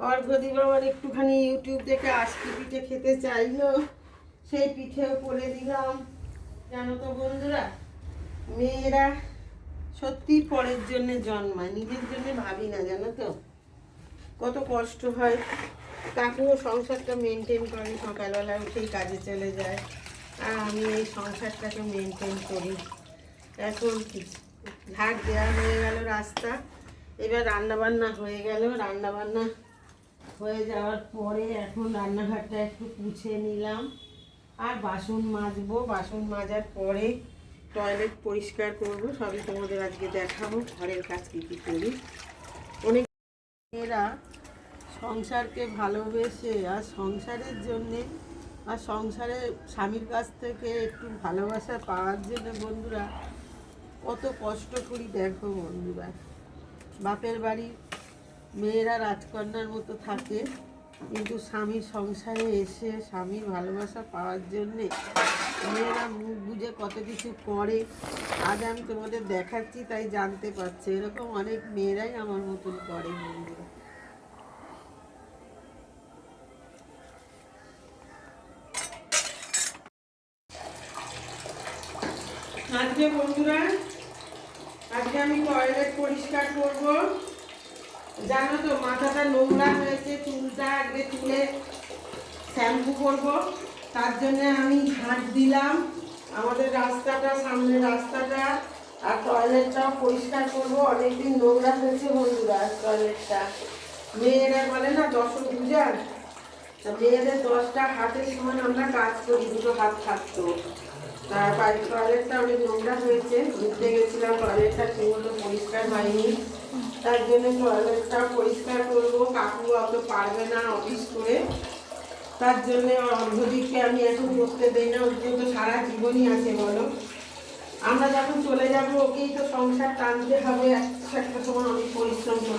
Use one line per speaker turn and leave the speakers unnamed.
অর্ঘ্যদীপ আবার একটুখানি ইউটিউব দেখে আজকে পিঠে খেতে চাইলো, সেই পিঠেও করে দিলাম। জানো তো বন্ধুরা, মেয়েরা সত্যি পরের জন্য জন্মায়, নিজের জন্য ভাবি না, জানো তো কত কষ্ট হয়। কাকুও সংসারটা মেনটেন করে, সকালবেলা উঠেই কাজে চলে যায়, আর আমি এই সংসারটাকে মেনটেন করি। এখন ঝাড় দেওয়া হয়ে গেল রাস্তা, এবার রান্নাবান্না হয়ে গেল। রান্নাবান্না হয়ে যাওয়ার পরে এখন রান্নাঘরটা একটু মুছে নিলাম, আর বাসন মাজবো। বাসন মাজার পরে টয়লেট পরিষ্কার করব, সবই তোমাদের আজকে দেখাবো ঘরের কাজ কী কী করি। অনেক মেয়েরা সংসারকে ভালোবেসে আর সংসারের জন্যে আর সংসারে স্বামীর কাছ থেকে একটু ভালোবাসা পাওয়ার জন্য বন্ধুরা কত কষ্ট করি দেখো বন্ধুরা। বাপের বাড়ি মেয়েরা রাজকন্যার মতো থাকে, কিন্তু স্বামীর সংসারে এসে স্বামীর ভালোবাসা পাওয়ার জন্যে মেয়েরা মুখ বুঝে কত কিছু করে। আজ আমি তোমাদের দেখাচ্ছি, তাই জানতে পারছি এরকম অনেক মেয়েরাই আমার মতন করে বন্ধুরা। আজকে বন্ধুরা, আজকে আমি টয়লেট পরিষ্কার করব। জানো তো মাথাটা নোংরা হয়েছে, চুলটা আগে চুলে শ্যাম্পু করব, তার জন্য আমি ঝাঁট দিলাম আমাদের রাস্তাটা, সামনের রাস্তাটা, আর টয়লেটটাও পরিষ্কার করব। অনেকদিন নোংরা হয়েছে বন্ধুরা টয়লেটটা। মেয়েরা বলে না দশভুজার, তা মেয়েদের 10টা হাতের সমান আমরা কাজ করি, দুটো হাত থাকতো। তার টয়লেটটা অনেক নোংরা হয়েছে, ঘুরতে গেছিলাম, টয়লেটটা ঠিকমতো পরিষ্কার হয়নি, তার জন্য টয়লেটটা পরিষ্কার করবো। কাকু অত পারবে না অফিস করে, তার জন্যে অর্ঘ্যদীপকে আমি এখন করতে দেই না। ওর তো সারা জীবনই আছে বলো, আমরা যখন চলে যাবো ওকেই তো সংসার টানতে হবে, একটা সময় অনেক পরিশ্রম করতে